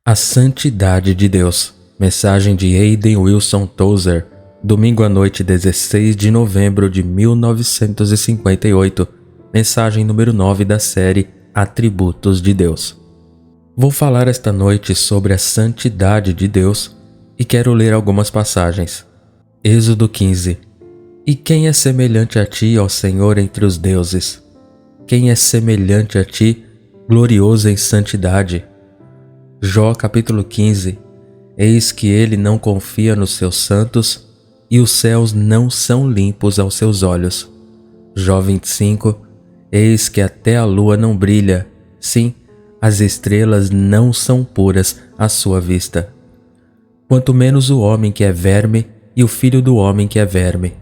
A Santidade de Deus. Mensagem de Hayden Wilson Tozer. Domingo à noite, 16 de novembro de 1958. Mensagem número 9 da série Atributos de Deus. Vou falar esta noite sobre a santidade de Deus e quero ler algumas passagens. Êxodo 15. E quem é semelhante a ti, ó Senhor, entre os deuses? Quem é semelhante a ti, glorioso em santidade? Jó capítulo 15. Eis que ele não confia nos seus santos, e os céus não são limpos aos seus olhos. Jó 25. Eis que até a lua não brilha, sim, as estrelas não são puras à sua vista. Quanto menos o homem que é verme e o filho do homem que é verme.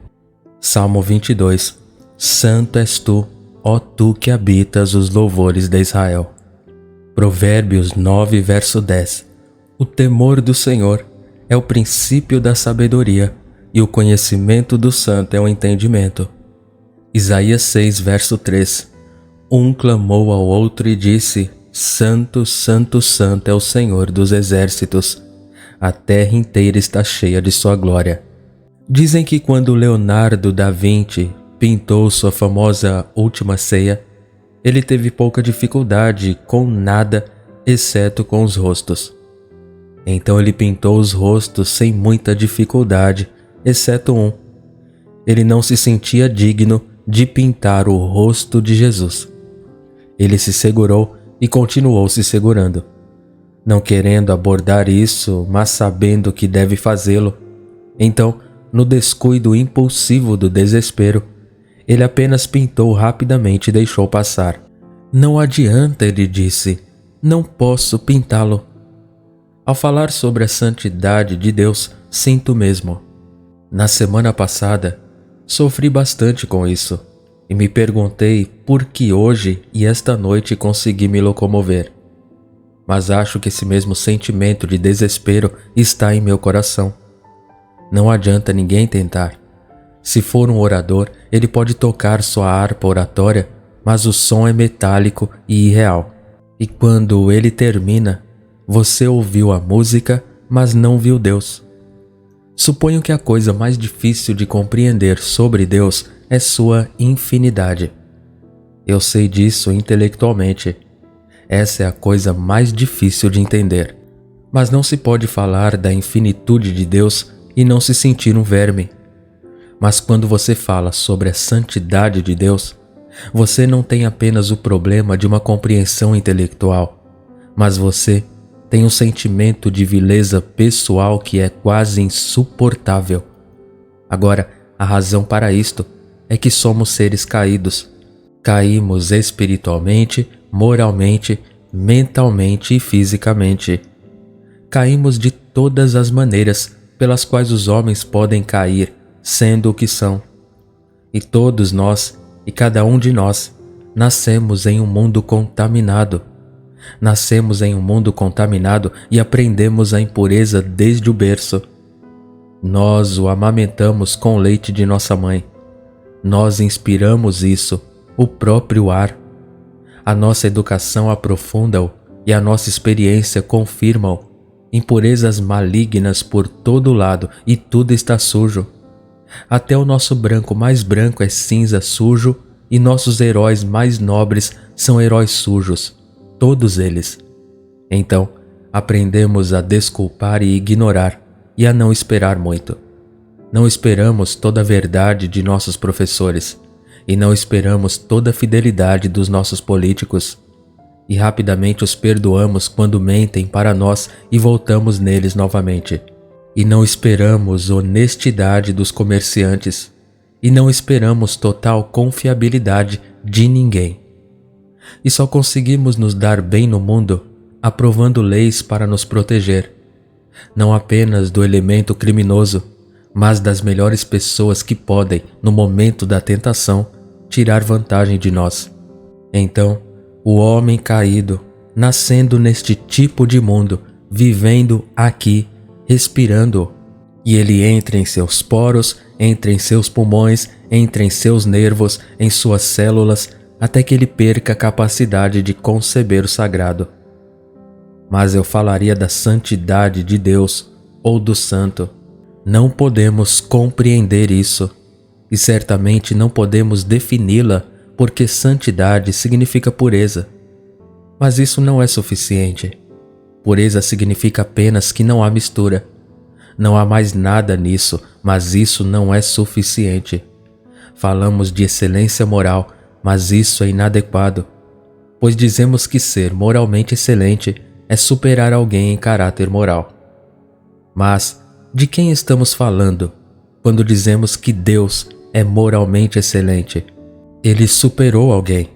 Salmo 22. Santo és tu, ó tu que habitas os louvores de Israel. Provérbios 9, verso 10. O temor do Senhor é o princípio da sabedoria, e o conhecimento do santo é o entendimento. Isaías 6, verso 3. Um clamou ao outro e disse: Santo, Santo, Santo é o Senhor dos exércitos. A terra inteira está cheia de sua glória. Dizem que quando Leonardo da Vinci pintou sua famosa Última Ceia, ele teve pouca dificuldade com nada, exceto com os rostos. Então ele pintou os rostos sem muita dificuldade, exceto um. Ele não se sentia digno de pintar o rosto de Jesus. Ele se segurou e continuou se segurando, não querendo abordar isso, mas sabendo que deve fazê-lo. Então, no descuido impulsivo do desespero, ele apenas pintou rapidamente e deixou passar. Não adianta, ele disse, não posso pintá-lo. Ao falar sobre a santidade de Deus, sinto mesmo. Na semana passada, sofri bastante com isso e me perguntei por que hoje e esta noite consegui me locomover. Mas acho que esse mesmo sentimento de desespero está em meu coração. Não adianta ninguém tentar. Se for um orador, ele pode tocar sua harpa oratória, mas o som é metálico e irreal. E quando ele termina, você ouviu a música, mas não viu Deus. Suponho que a coisa mais difícil de compreender sobre Deus é sua infinidade. Eu sei disso intelectualmente. Essa é a coisa mais difícil de entender. Mas não se pode falar da infinitude de Deus e não se sentir um verme. Mas quando você fala sobre a santidade de Deus, você não tem apenas o problema de uma compreensão intelectual, mas você tem um sentimento de vileza pessoal que é quase insuportável. Agora, a razão para isto é que somos seres caídos. Caímos espiritualmente, moralmente, mentalmente e fisicamente. Caímos de todas as maneiras pelas quais os homens podem cair, sendo o que são. E todos nós, e cada um de nós, nascemos em um mundo contaminado. Nascemos em um mundo contaminado e aprendemos a impureza desde o berço. Nós o amamentamos com o leite de nossa mãe. Nós inspiramos isso, o próprio ar. A nossa educação aprofunda-o e a nossa experiência confirma-o. Impurezas malignas por todo lado e tudo está sujo. Até o nosso branco mais branco é cinza sujo e nossos heróis mais nobres são heróis sujos, todos eles. Então, aprendemos a desculpar e ignorar e a não esperar muito. Não esperamos toda a verdade de nossos professores e não esperamos toda a fidelidade dos nossos políticos. E rapidamente os perdoamos quando mentem para nós e voltamos neles novamente. E não esperamos honestidade dos comerciantes. E não esperamos total confiabilidade de ninguém. E só conseguimos nos dar bem no mundo aprovando leis para nos proteger. Não apenas do elemento criminoso, mas das melhores pessoas que podem, no momento da tentação, tirar vantagem de nós. Então, o homem caído, nascendo neste tipo de mundo, vivendo aqui, respirando, e ele entra em seus poros, entra em seus pulmões, entra em seus nervos, em suas células, até que ele perca a capacidade de conceber o sagrado. mas eu falaria da santidade de Deus ou do santo. Não podemos compreender isso, e certamente não podemos defini-la, porque santidade significa pureza. Mas isso não é suficiente. Pureza significa apenas que não há mistura. Não há mais nada nisso, mas isso não é suficiente. Falamos de excelência moral, mas isso é inadequado, pois dizemos que ser moralmente excelente é superar alguém em caráter moral. Mas de quem estamos falando quando dizemos que Deus é moralmente excelente? Ele superou alguém.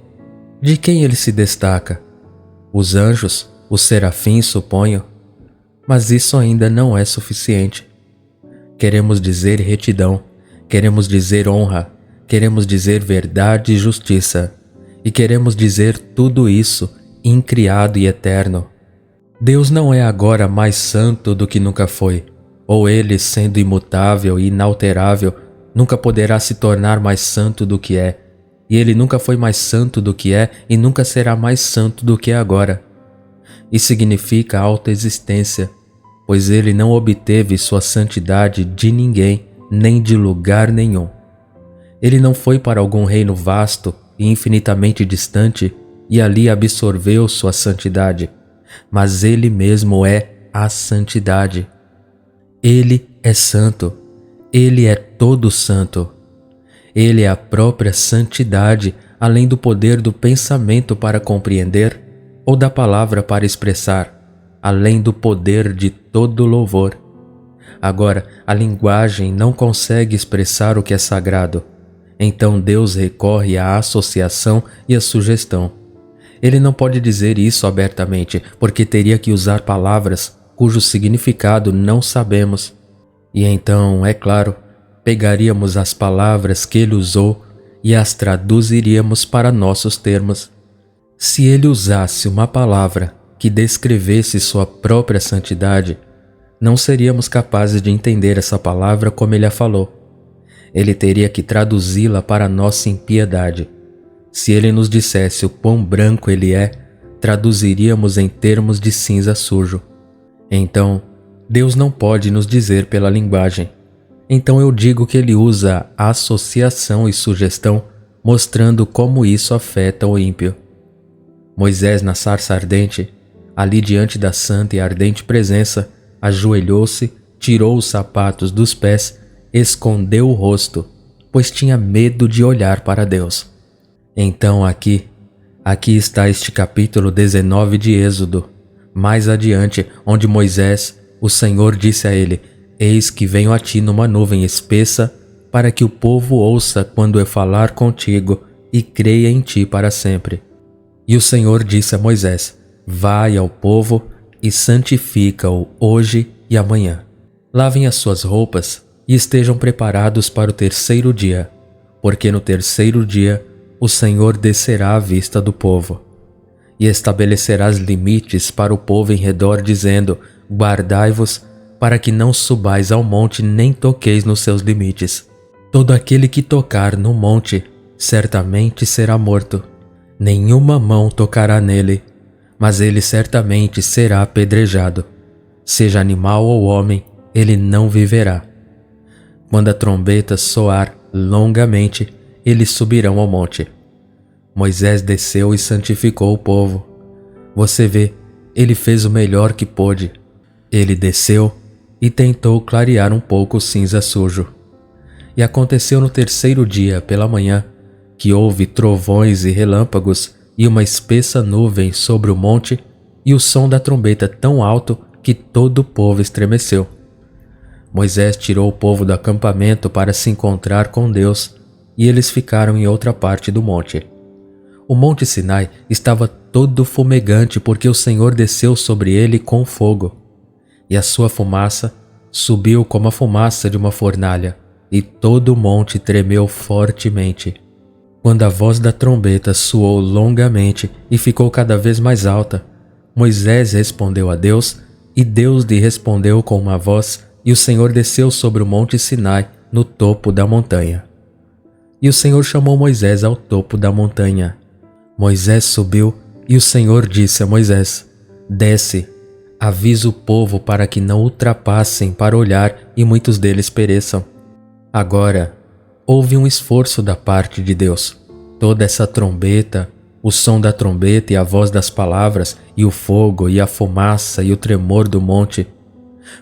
De quem ele se destaca? Os anjos, os serafins, suponho. Mas isso ainda não é suficiente. Queremos dizer retidão, queremos dizer honra, queremos dizer verdade e justiça, e queremos dizer tudo isso incriado e eterno. Deus não é agora mais santo do que nunca foi, ou ele, sendo imutável e inalterável, nunca poderá se tornar mais santo do que é, e ele nunca foi mais santo do que é e nunca será mais santo do que é agora. Isso significa autoexistência, pois ele não obteve sua santidade de ninguém, nem de lugar nenhum. Ele não foi para algum reino vasto e infinitamente distante e ali absorveu sua santidade, mas ele mesmo é a santidade. Ele é santo, ele é todo santo. Ele é a própria santidade, além do poder do pensamento para compreender ou da palavra para expressar, além do poder de todo louvor. Agora, a linguagem não consegue expressar o que é sagrado. Então Deus recorre à associação e à sugestão. Ele não pode dizer isso abertamente, porque teria que usar palavras cujo significado não sabemos. E então, é claro, pegaríamos as palavras que ele usou e as traduziríamos para nossos termos. Se ele usasse uma palavra que descrevesse sua própria santidade, não seríamos capazes de entender essa palavra como ele a falou. Ele teria que traduzi-la para nossa impiedade. Se ele nos dissesse o quão branco ele é, traduziríamos em termos de cinza sujo. Então, Deus não pode nos dizer pela linguagem. Então eu digo que ele usa associação e sugestão, mostrando como isso afeta o ímpio. Moisés, na sarça ardente, ali diante da santa e ardente presença, ajoelhou-se, tirou os sapatos dos pés, escondeu o rosto, pois tinha medo de olhar para Deus. Então aqui está este capítulo 19 de Êxodo, mais adiante, onde Moisés, o Senhor disse a ele: Eis que venho a ti numa nuvem espessa, para que o povo ouça quando eu falar contigo e creia em ti para sempre. E o Senhor disse a Moisés: Vai ao povo e santifica-o hoje e amanhã. Lavem as suas roupas e estejam preparados para o terceiro dia, porque no terceiro dia o Senhor descerá à vista do povo. E estabelecerás limites para o povo em redor, dizendo: Guardai-vos, para que não subais ao monte nem toqueis nos seus limites. Todo aquele que tocar no monte certamente será morto. Nenhuma mão tocará nele, mas ele certamente será apedrejado. Seja animal ou homem, ele não viverá. Quando a trombeta soar longamente, eles subirão ao monte. Moisés desceu e santificou o povo. Você vê, ele fez o melhor que pôde. Ele desceu e tentou clarear um pouco o cinza sujo. E aconteceu no terceiro dia, pela manhã, que houve trovões e relâmpagos e uma espessa nuvem sobre o monte e o som da trombeta tão alto que todo o povo estremeceu. Moisés tirou o povo do acampamento para se encontrar com Deus e eles ficaram em outra parte do monte. O monte Sinai estava todo fumegante porque o Senhor desceu sobre ele com fogo. E a sua fumaça subiu como a fumaça de uma fornalha, e todo o monte tremeu fortemente. Quando a voz da trombeta soou longamente e ficou cada vez mais alta, Moisés respondeu a Deus, e Deus lhe respondeu com uma voz, e o Senhor desceu sobre o monte Sinai, no topo da montanha. E o Senhor chamou Moisés ao topo da montanha. Moisés subiu, e o Senhor disse a Moisés: Desce, avisa o povo para que não ultrapassem para olhar e muitos deles pereçam. Agora, houve um esforço da parte de Deus. Toda essa trombeta, o som da trombeta e a voz das palavras, e o fogo e a fumaça e o tremor do monte,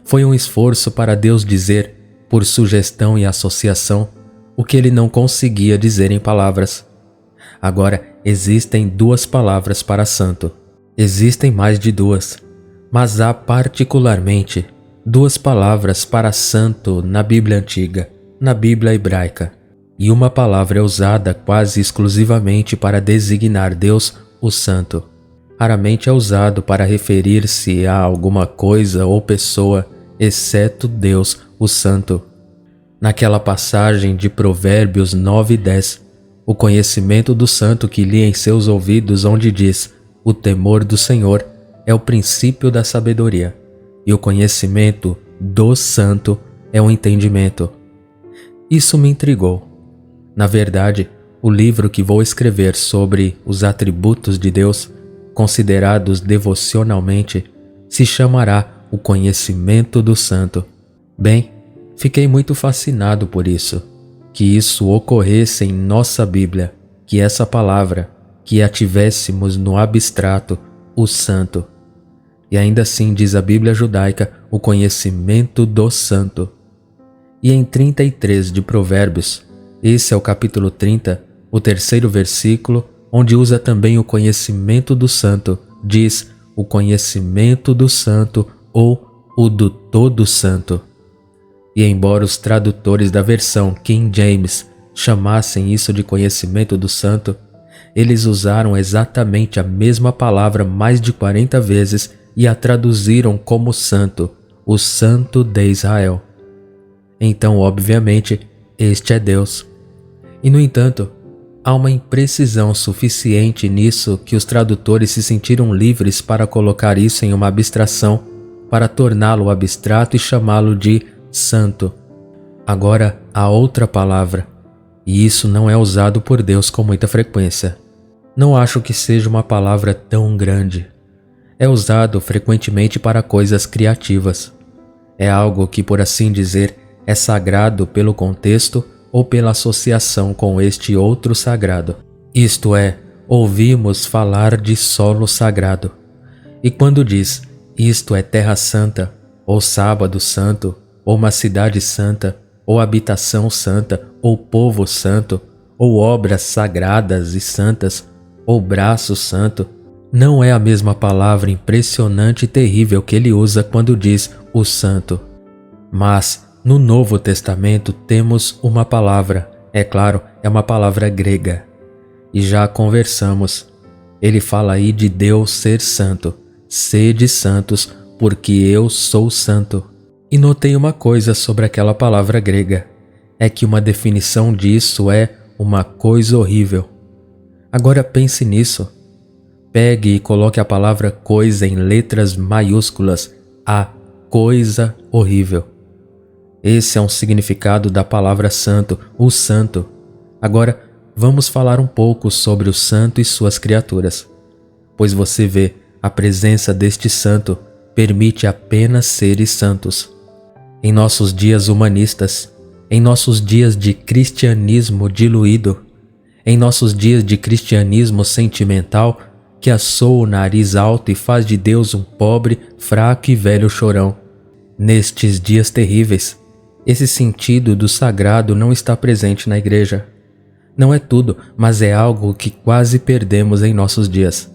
foi um esforço para Deus dizer, por sugestão e associação, o que ele não conseguia dizer em palavras. Agora, existem duas palavras para santo. Existem mais de duas, mas há particularmente duas palavras para santo na Bíblia Antiga, na Bíblia Hebraica. E uma palavra é usada quase exclusivamente para designar Deus, o Santo. Raramente é usado para referir-se a alguma coisa ou pessoa, exceto Deus, o Santo. Naquela passagem de Provérbios 9:10, o conhecimento do Santo que li em seus ouvidos, onde diz: o temor do Senhor é o princípio da sabedoria, e o conhecimento do Santo é o entendimento. Isso me intrigou. Na verdade, o livro que vou escrever sobre os atributos de Deus, considerados devocionalmente, se chamará O Conhecimento do Santo. Bem, fiquei muito fascinado por isso, que isso ocorresse em nossa Bíblia, que essa palavra, que a tivéssemos no abstrato, o Santo. E ainda assim diz a Bíblia judaica, o conhecimento do Santo. E em 33 de Provérbios, esse é o capítulo 30, o terceiro versículo, onde usa também o conhecimento do Santo, diz o conhecimento do Santo ou o do Todo Santo. E embora os tradutores da versão King James chamassem isso de conhecimento do Santo, eles usaram exatamente a mesma palavra mais de 40 vezes e a traduziram como Santo, o Santo de Israel. Então, obviamente, este é Deus. E, no entanto, há uma imprecisão suficiente nisso que os tradutores se sentiram livres para colocar isso em uma abstração, para torná-lo abstrato e chamá-lo de santo. Agora, há outra palavra, e isso não é usado por Deus com muita frequência. Não acho que seja uma palavra tão grande. É usado frequentemente para coisas criativas. É algo que, por assim dizer, é sagrado pelo contexto ou pela associação com este outro sagrado. Isto é, ouvimos falar de solo sagrado. E quando diz, isto é terra santa, ou sábado santo, ou uma cidade santa, ou habitação santa, ou povo santo, ou obras sagradas e santas, ou braço santo, não é a mesma palavra impressionante e terrível que ele usa quando diz o santo. Mas, no Novo Testamento temos uma palavra, é claro, é uma palavra grega. E já conversamos. Ele fala aí de Deus ser santo. Sede santos, porque eu sou santo. E notei uma coisa sobre aquela palavra grega. É que uma definição disso é uma coisa horrível. Agora pense nisso. Pegue e coloque a palavra coisa em letras maiúsculas. A coisa horrível. Esse é um significado da palavra santo, o santo. Agora, vamos falar um pouco sobre o santo e suas criaturas. Pois você vê, a presença deste santo permite apenas seres santos. Em nossos dias humanistas, em nossos dias de cristianismo diluído, em nossos dias de cristianismo sentimental que assoa o nariz alto e faz de Deus um pobre, fraco e velho chorão. Nestes dias terríveis, esse sentido do sagrado não está presente na igreja. Não é tudo, mas é algo que quase perdemos em nossos dias.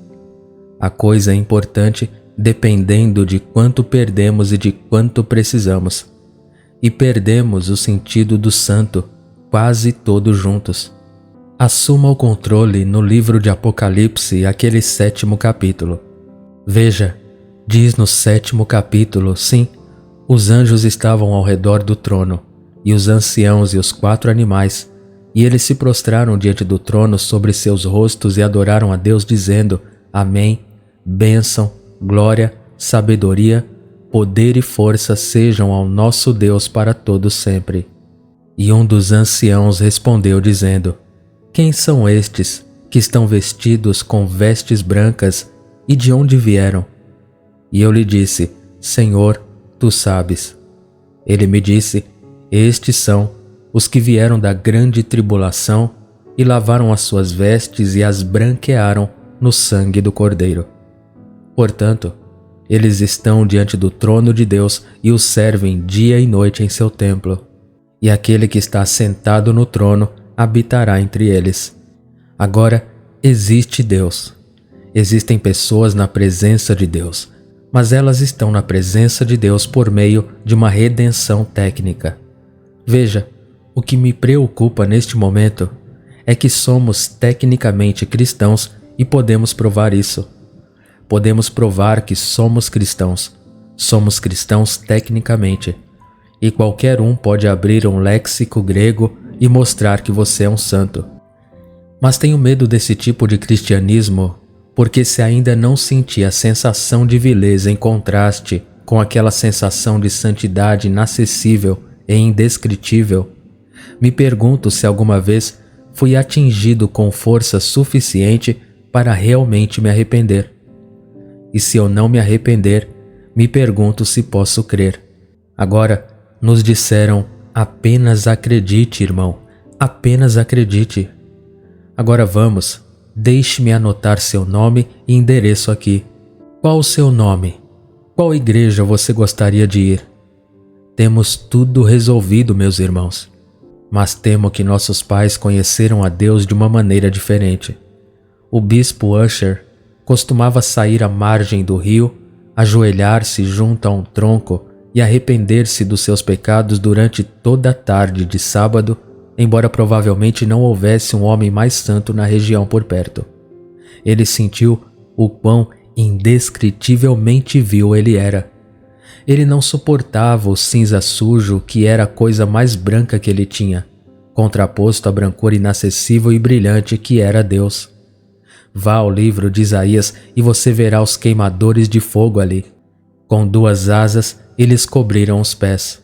A coisa é importante dependendo de quanto perdemos e de quanto precisamos. E perdemos o sentido do santo, quase todos juntos. Assuma o controle no livro de Apocalipse, aquele 7º capítulo. Veja, diz no 7º capítulo, sim, os anjos estavam ao redor do trono, e os anciãos e os 4 animais, e eles se prostraram diante do trono sobre seus rostos e adoraram a Deus, dizendo: Amém, bênção, glória, sabedoria, poder e força sejam ao nosso Deus para todo sempre. E um dos anciãos respondeu, dizendo: Quem são estes que estão vestidos com vestes brancas, e de onde vieram? E eu lhe disse: Senhor, tu sabes. Ele me disse: Estes são os que vieram da grande tribulação e lavaram as suas vestes e as branquearam no sangue do Cordeiro. Portanto, eles estão diante do trono de Deus e o servem dia e noite em seu templo. E aquele que está sentado no trono habitará entre eles. Agora, existe Deus. Existem pessoas na presença de Deus, mas elas estão na presença de Deus por meio de uma redenção técnica. Veja, o que me preocupa neste momento é que somos tecnicamente cristãos e podemos provar isso. Podemos provar que somos cristãos. Somos cristãos tecnicamente. E qualquer um pode abrir um léxico grego e mostrar que você é um santo. Mas tenho medo desse tipo de cristianismo porque se ainda não senti a sensação de vileza em contraste com aquela sensação de santidade inacessível e indescritível, me pergunto se alguma vez fui atingido com força suficiente para realmente me arrepender. E se eu não me arrepender, me pergunto se posso crer. Agora, nos disseram: apenas acredite, irmão, apenas acredite. Agora vamos, deixe-me anotar seu nome e endereço aqui. Qual o seu nome? Qual igreja você gostaria de ir? Temos tudo resolvido, meus irmãos. Mas temo que nossos pais conheceram a Deus de uma maneira diferente. O bispo Usher costumava sair à margem do rio, ajoelhar-se junto a um tronco e arrepender-se dos seus pecados durante toda a tarde de sábado, embora provavelmente não houvesse um homem mais santo na região por perto. Ele sentiu o quão indescritivelmente vil ele era. Ele não suportava o cinza sujo que era a coisa mais branca que ele tinha, contraposto à brancura inacessível e brilhante que era Deus. Vá ao livro de Isaías e você verá os queimadores de fogo ali. Com 2 asas, eles cobriram os pés.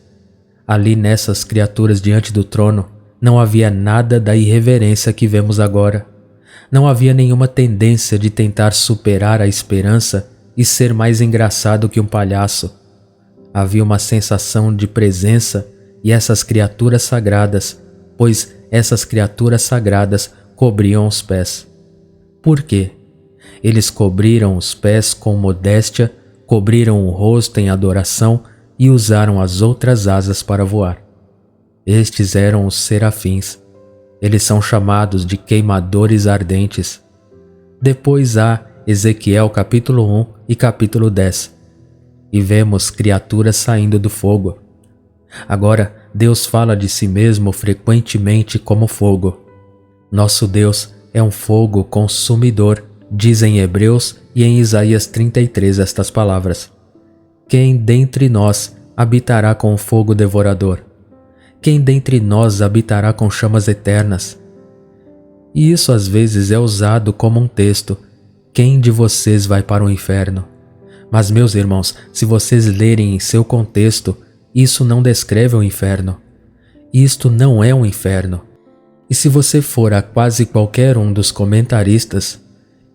Ali nessas criaturas diante do trono, não havia nada da irreverência que vemos agora. Não havia nenhuma tendência de tentar superar a esperança e ser mais engraçado que um palhaço. Havia uma sensação de presença e essas criaturas sagradas, pois essas criaturas sagradas cobriam os pés. Por quê? Eles cobriram os pés com modéstia, cobriram o rosto em adoração e usaram as outras asas para voar. Estes eram os serafins. Eles são chamados de queimadores ardentes. Depois há Ezequiel capítulo 1 e capítulo 10. E vemos criaturas saindo do fogo. Agora, Deus fala de si mesmo frequentemente como fogo. Nosso Deus é um fogo consumidor, diz em Hebreus e em Isaías 33 estas palavras: Quem dentre nós habitará com fogo devorador? Quem dentre nós habitará com chamas eternas? E isso às vezes é usado como um texto: quem de vocês vai para o inferno? Mas, meus irmãos, se vocês lerem em seu contexto, isso não descreve o inferno. Isto não é um inferno. E se você for a quase qualquer um dos comentaristas,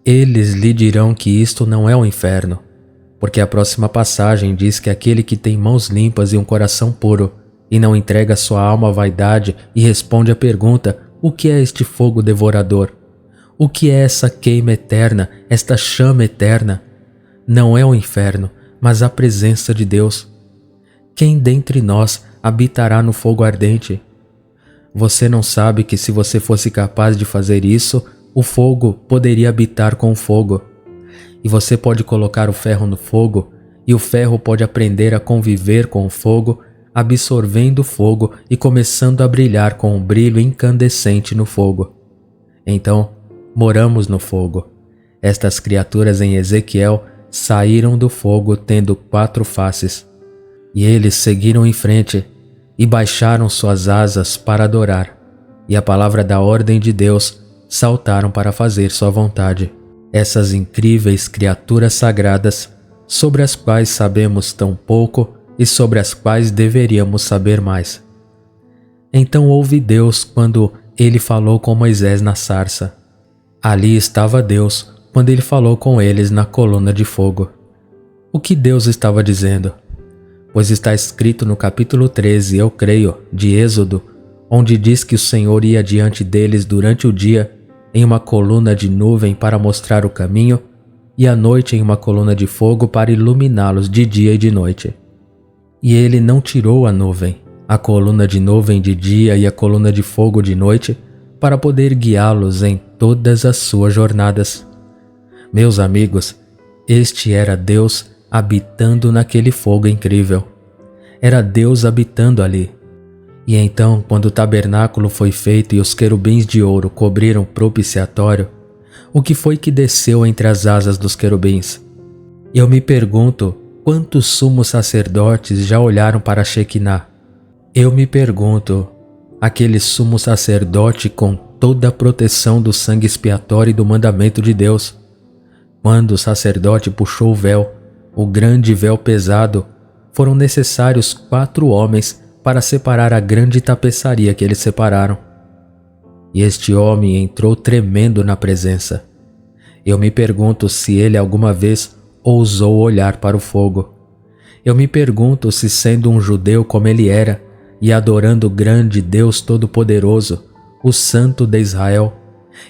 eles lhe dirão que isto não é um inferno, porque a próxima passagem diz que aquele que tem mãos limpas e um coração puro, e não entrega sua alma à vaidade e responde à pergunta: o que é este fogo devorador? O que é essa queima eterna, esta chama eterna? Não é o inferno, mas a presença de Deus. Quem dentre nós habitará no fogo ardente? Você não sabe que se você fosse capaz de fazer isso, o fogo poderia habitar com o fogo. E você pode colocar o ferro no fogo, e o ferro pode aprender a conviver com o fogo, absorvendo o fogo e começando a brilhar com um brilho incandescente no fogo. Então, moramos no fogo. Estas criaturas em Ezequiel saíram do fogo tendo 4 faces. E eles seguiram em frente e baixaram suas asas para adorar. E a palavra da ordem de Deus saltaram para fazer sua vontade. Essas incríveis criaturas sagradas, sobre as quais sabemos tão pouco e sobre as quais deveríamos saber mais. Então ouve Deus quando ele falou com Moisés na sarça. Ali estava Deus quando ele falou com eles na coluna de fogo. O O que Deus estava dizendo? Pois está escrito no capítulo 13, eu creio, de Êxodo, onde diz que o Senhor ia diante deles durante o dia em uma coluna de nuvem para mostrar o caminho e à noite em uma coluna de fogo para iluminá-los de dia e de noite. E ele não tirou a nuvem, a coluna de nuvem de dia e a coluna de fogo de noite, para poder guiá-los em todas as suas jornadas. Meus amigos, este era Deus habitando naquele fogo incrível. Era Deus habitando ali. E então, quando o tabernáculo foi feito e os querubins de ouro cobriram o propiciatório, o que foi que desceu entre as asas dos querubins? Eu me pergunto, quantos sumos sacerdotes já olharam para Shequiná? Eu me pergunto, aquele sumo sacerdote com toda a proteção do sangue expiatório e do mandamento de Deus. Quando o sacerdote puxou o véu, o grande véu pesado, foram necessários 4 homens para separar a grande tapeçaria que eles separaram. E este homem entrou tremendo na presença. Eu me pergunto se ele alguma vez ousou olhar para o fogo. Eu me pergunto se, sendo um judeu como ele era, e adorando o grande Deus Todo-Poderoso, o Santo de Israel,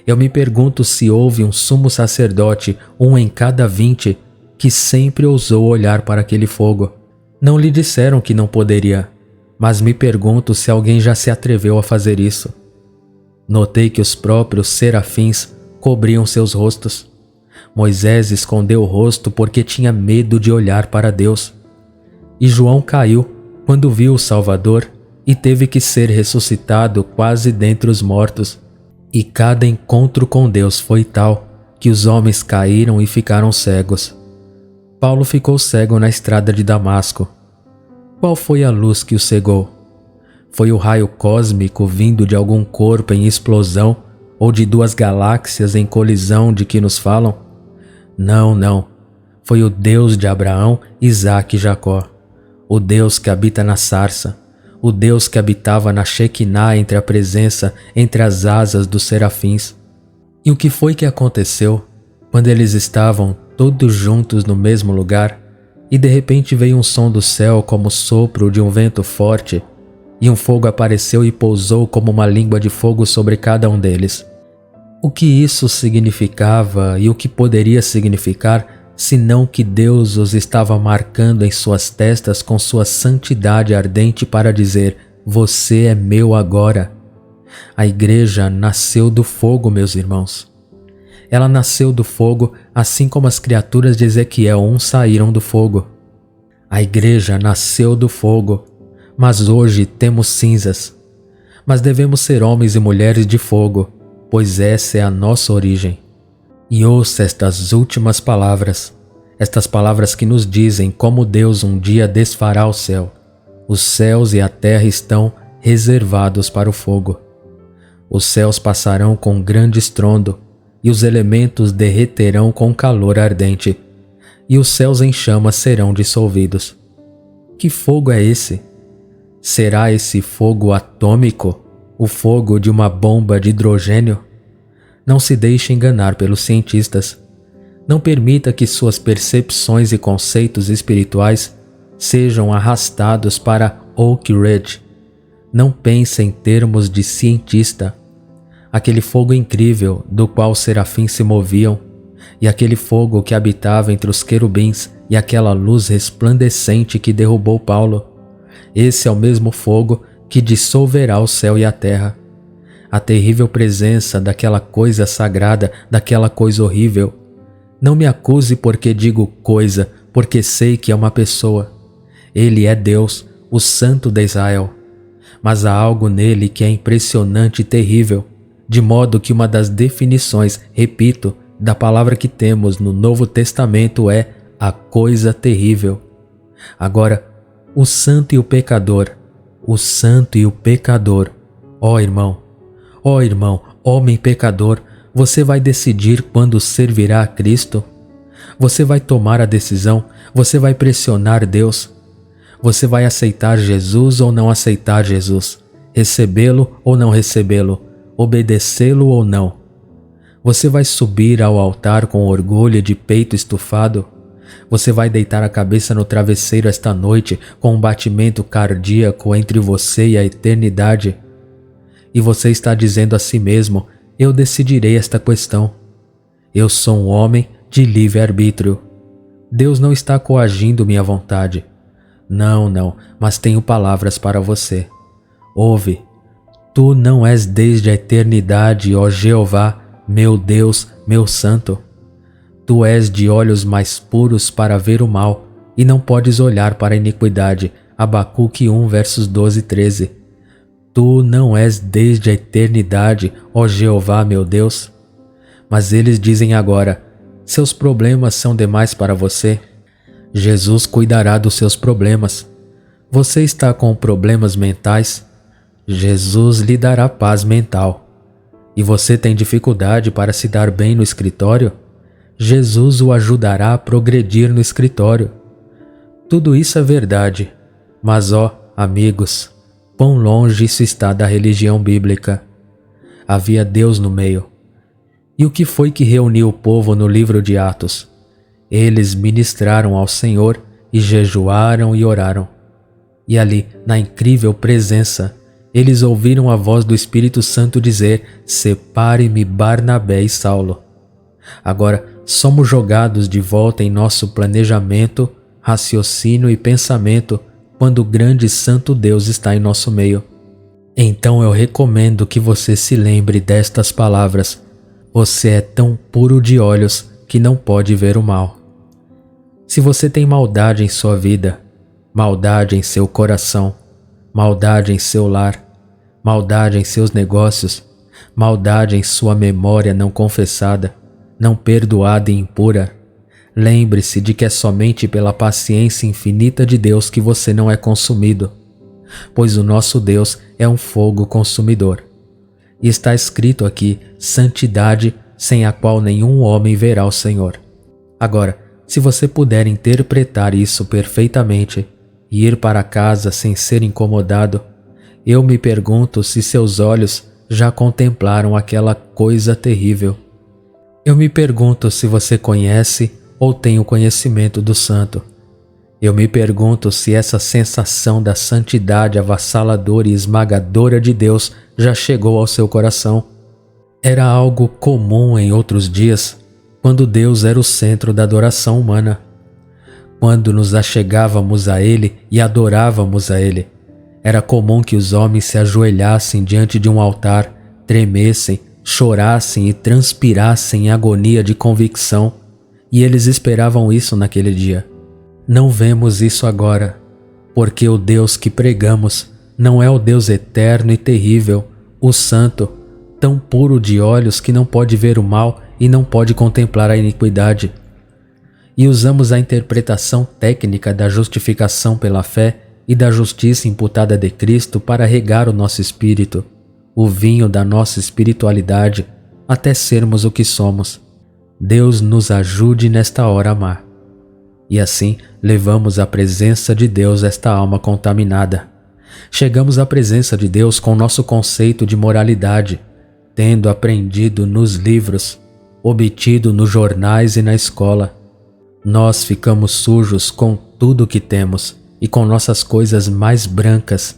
eu me pergunto se houve um sumo sacerdote, um em cada 20, que sempre ousou olhar para aquele fogo. Não lhe disseram que não poderia, mas me pergunto se alguém já se atreveu a fazer isso. Notei que os próprios serafins cobriam seus rostos. Moisés escondeu o rosto porque tinha medo de olhar para Deus. E João caiu quando viu o Salvador e teve que ser ressuscitado quase dentre os mortos. E cada encontro com Deus foi tal que os homens caíram e ficaram cegos. Paulo ficou cego na estrada de Damasco. Qual foi a luz que o cegou? Foi o raio cósmico vindo de algum corpo em explosão ou de 2 galáxias em colisão de que nos falam? Não, não. Foi o Deus de Abraão, Isaque e Jacó. O Deus que habita na sarça. O Deus que habitava na Shequiná entre a presença, entre as asas dos serafins. E o que foi que aconteceu quando eles estavam todos juntos no mesmo lugar e de repente veio um som do céu como o sopro de um vento forte e um fogo apareceu e pousou como uma língua de fogo sobre cada um deles? O que isso significava e o que poderia significar senão que Deus os estava marcando em suas testas com sua santidade ardente para dizer: você é meu agora. A igreja nasceu do fogo, meus irmãos. Ela nasceu do fogo assim como as criaturas de Ezequiel 1 saíram do fogo. A igreja nasceu do fogo, mas hoje temos cinzas. Mas devemos ser homens e mulheres de fogo, pois essa é a nossa origem. E ouça estas últimas palavras, estas palavras que nos dizem como Deus um dia desfará o céu. Os céus e a terra estão reservados para o fogo. Os céus passarão com grande estrondo, e os elementos derreterão com calor ardente, e os céus em chamas serão dissolvidos. Que fogo é esse? Será esse fogo atômico? O fogo de uma bomba de hidrogênio? Não se deixe enganar pelos cientistas. Não permita que suas percepções e conceitos espirituais sejam arrastados para Oak Ridge. Não pense em termos de cientista. Aquele fogo incrível do qual os serafins se moviam, e aquele fogo que habitava entre os querubins e aquela luz resplandecente que derrubou Paulo, esse é o mesmo fogo que dissolverá o céu e a terra. A terrível presença daquela coisa sagrada, daquela coisa horrível. Não me acuse porque digo coisa, porque sei que é uma pessoa. Ele é Deus, o Santo de Israel. Mas há algo nele que é impressionante e terrível, de modo que uma das definições, repito, da palavra que temos no Novo Testamento é a coisa terrível. Agora, o santo e o pecador, ó irmão, homem pecador, você vai decidir quando servirá a Cristo? Você vai tomar a decisão, você vai pressionar Deus? Você vai aceitar Jesus ou não aceitar Jesus? Recebê-lo ou não recebê-lo? Obedecê-lo ou não? Você vai subir ao altar com orgulho de peito estufado? Você vai deitar a cabeça no travesseiro esta noite com um batimento cardíaco entre você e a eternidade. E você está dizendo a si mesmo: eu decidirei esta questão. Eu sou um homem de livre-arbítrio. Deus não está coagindo minha vontade. Não, mas tenho palavras para você. Ouve. Tu não és desde a eternidade, ó Jeová, meu Deus, meu Santo. Tu és de olhos mais puros para ver o mal, e não podes olhar para a iniquidade. Abacuque 1, versos 12 e 13. Tu não és desde a eternidade, ó Jeová, meu Deus. Mas eles dizem agora: seus problemas são demais para você. Jesus cuidará dos seus problemas. Você está com problemas mentais? Jesus lhe dará paz mental. E você tem dificuldade para se dar bem no escritório? Jesus o ajudará a progredir no escritório. Tudo isso é verdade, mas amigos, quão longe isso está da religião bíblica. Havia Deus no meio. E o que foi que reuniu o povo no livro de Atos? Eles ministraram ao Senhor e jejuaram e oraram. E ali, na incrível presença, eles ouviram a voz do Espírito Santo dizer: separe-me Barnabé e Saulo. Agora, somos jogados de volta em nosso planejamento, raciocínio e pensamento quando o grande santo Deus está em nosso meio. Então eu recomendo que você se lembre destas palavras: você é tão puro de olhos que não pode ver o mal. Se você tem maldade em sua vida, maldade em seu coração, maldade em seu lar, maldade em seus negócios, maldade em sua memória não confessada, não perdoada e impura, lembre-se de que é somente pela paciência infinita de Deus que você não é consumido, pois o nosso Deus é um fogo consumidor. E está escrito aqui: santidade sem a qual nenhum homem verá o Senhor. Agora, se você puder interpretar isso perfeitamente e ir para casa sem ser incomodado, eu me pergunto se seus olhos já contemplaram aquela coisa terrível. Eu me pergunto se você conhece ou tem o conhecimento do santo. Eu me pergunto se essa sensação da santidade avassaladora e esmagadora de Deus já chegou ao seu coração. Era algo comum em outros dias, quando Deus era o centro da adoração humana. Quando nos achegávamos a Ele e adorávamos a Ele, era comum que os homens se ajoelhassem diante de um altar, tremessem, chorassem e transpirassem em agonia de convicção, e eles esperavam isso naquele dia. Não vemos isso agora, porque o Deus que pregamos não é o Deus eterno e terrível, o Santo, tão puro de olhos que não pode ver o mal e não pode contemplar a iniquidade. E usamos a interpretação técnica da justificação pela fé e da justiça imputada de Cristo para regar o nosso espírito, o vinho da nossa espiritualidade, até sermos o que somos. Deus nos ajude nesta hora a amar. E assim levamos à presença de Deus esta alma contaminada. Chegamos à presença de Deus com nosso conceito de moralidade, tendo aprendido nos livros, obtido nos jornais e na escola. Nós ficamos sujos com tudo o que temos, e com nossas coisas mais brancas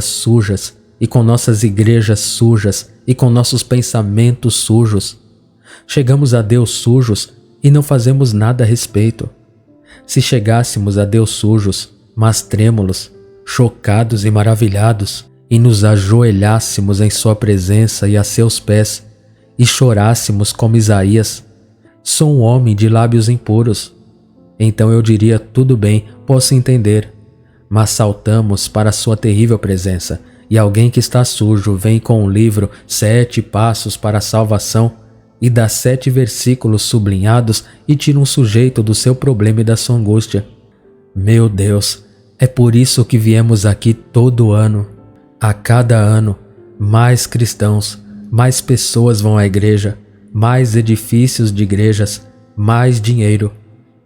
sujas, e com nossas igrejas sujas, e com nossos pensamentos sujos. Chegamos a Deus sujos e não fazemos nada a respeito. Se chegássemos a Deus sujos, mas trêmulos, chocados e maravilhados, e nos ajoelhássemos em sua presença e a seus pés, e chorássemos como Isaías: sou um homem de lábios impuros, então eu diria: tudo bem, posso entender. Mas saltamos para sua terrível presença, e alguém que está sujo vem com um livro 7 passos para a salvação, e dá 7 versículos sublinhados e tira um sujeito do seu problema e da sua angústia. Meu Deus, é por isso que viemos aqui todo ano. A cada ano, mais cristãos, mais pessoas vão à igreja, mais edifícios de igrejas, mais dinheiro,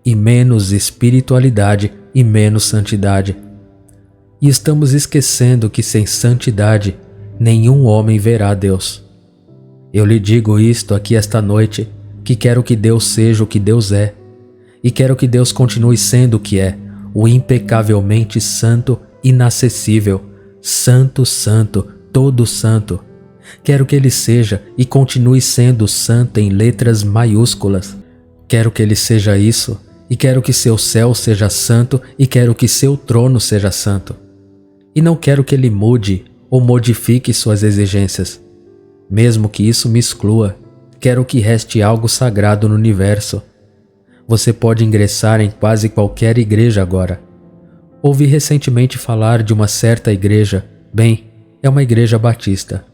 e menos espiritualidade e menos santidade. E estamos esquecendo que sem santidade nenhum homem verá Deus. Eu lhe digo isto aqui esta noite, que quero que Deus seja o que Deus é, e quero que Deus continue sendo o que é, o impecavelmente santo, inacessível, santo, santo, todo santo. Quero que Ele seja e continue sendo santo em letras maiúsculas. Quero que Ele seja isso, e quero que seu céu seja santo, e quero que seu trono seja santo. E não quero que Ele mude ou modifique suas exigências. Mesmo que isso me exclua, quero que reste algo sagrado no universo. Você pode ingressar em quase qualquer igreja agora. Ouvi recentemente falar de uma certa igreja. Bem, é uma igreja batista.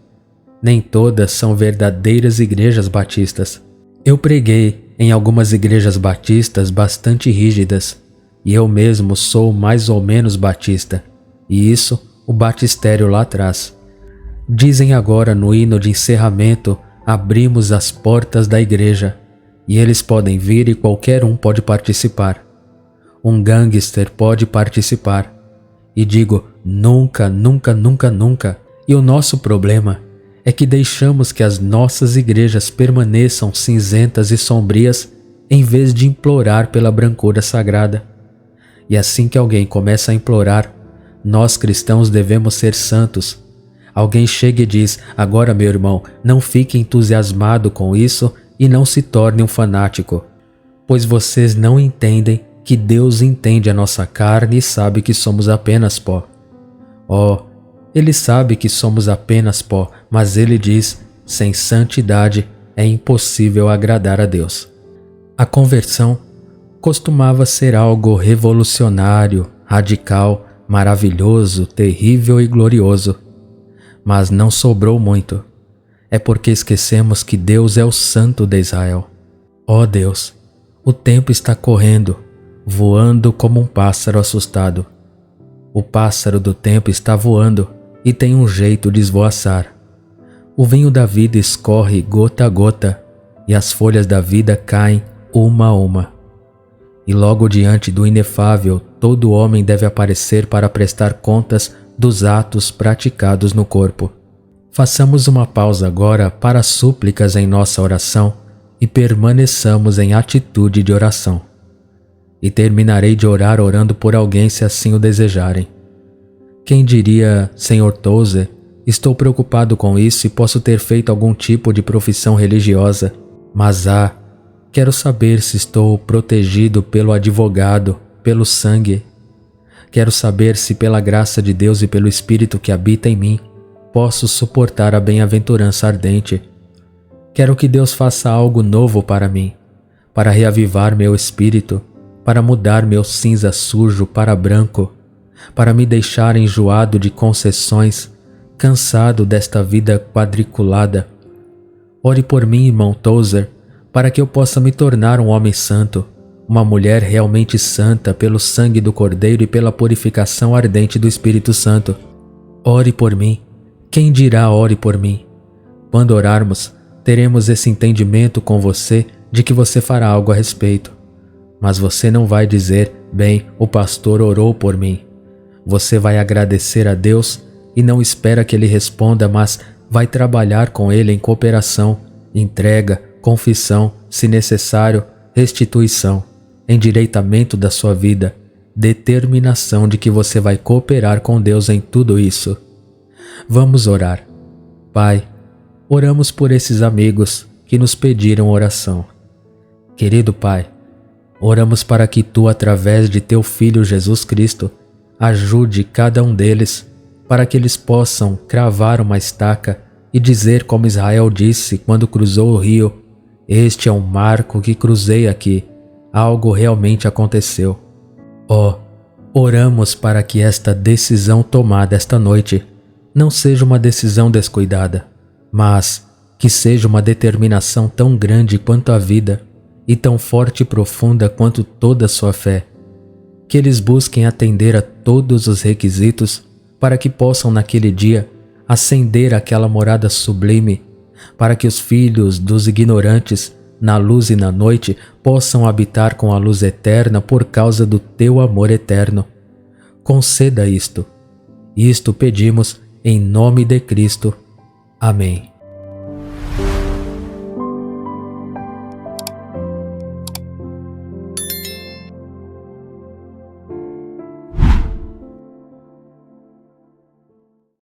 Nem todas são verdadeiras igrejas batistas. Eu preguei em algumas igrejas batistas bastante rígidas, e eu mesmo sou mais ou menos batista, e isso o batistério lá atrás. Dizem agora no hino de encerramento: abrimos as portas da igreja, e eles podem vir e qualquer um pode participar. Um gangster pode participar. E digo, nunca, nunca, nunca, nunca. E o nosso problema é que deixamos que as nossas igrejas permaneçam cinzentas e sombrias em vez de implorar pela brancura sagrada. E assim que alguém começa a implorar, nós cristãos devemos ser santos. Alguém chega e diz: agora, meu irmão, não fique entusiasmado com isso e não se torne um fanático, pois vocês não entendem que Deus entende a nossa carne e sabe que somos apenas pó. Oh, Ele sabe que somos apenas pó, mas Ele diz: sem santidade é impossível agradar a Deus. A conversão costumava ser algo revolucionário, radical, maravilhoso, terrível e glorioso. Mas não sobrou muito. É porque esquecemos que Deus é o Santo de Israel. Ó Deus, o tempo está correndo, voando como um pássaro assustado. O pássaro do tempo está voando e tem um jeito de esvoaçar. O vinho da vida escorre gota a gota e as folhas da vida caem uma a uma. E logo diante do inefável, todo homem deve aparecer para prestar contas dos atos praticados no corpo. Façamos uma pausa agora para súplicas em nossa oração e permaneçamos em atitude de oração. E terminarei de orar orando por alguém se assim o desejarem. Quem diria: Sr. Tozer, estou preocupado com isso e posso ter feito algum tipo de profissão religiosa, mas quero saber se estou protegido pelo advogado, pelo sangue. Quero saber se pela graça de Deus e pelo Espírito que habita em mim, posso suportar a bem-aventurança ardente. Quero que Deus faça algo novo para mim, para reavivar meu espírito, para mudar meu cinza sujo para branco, para me deixar enjoado de concessões, cansado desta vida quadriculada. Ore por mim, irmão Tozer, para que eu possa me tornar um homem santo, uma mulher realmente santa pelo sangue do Cordeiro e pela purificação ardente do Espírito Santo. Ore por mim. Quem dirá ore por mim? Quando orarmos, teremos esse entendimento com você de que você fará algo a respeito. Mas você não vai dizer: bem, o pastor orou por mim. Você vai agradecer a Deus e não espera que Ele responda, mas vai trabalhar com Ele em cooperação, entrega, confissão, se necessário, restituição, endireitamento da sua vida, determinação de que você vai cooperar com Deus em tudo isso. Vamos orar. Pai, oramos por esses amigos que nos pediram oração. Querido Pai, oramos para que Tu, através de Teu Filho Jesus Cristo, ajude cada um deles, para que eles possam cravar uma estaca e dizer como Israel disse quando cruzou o rio: este é um marco que cruzei aqui, algo realmente aconteceu. Oramos para que esta decisão tomada esta noite não seja uma decisão descuidada, mas que seja uma determinação tão grande quanto a vida e tão forte e profunda quanto toda a sua fé. Que eles busquem atender a todos os requisitos para que possam naquele dia ascender àquela morada sublime, para que os filhos dos ignorantes, na luz e na noite, possam habitar com a luz eterna por causa do Teu amor eterno. Conceda isto. Isto pedimos em nome de Cristo. Amém.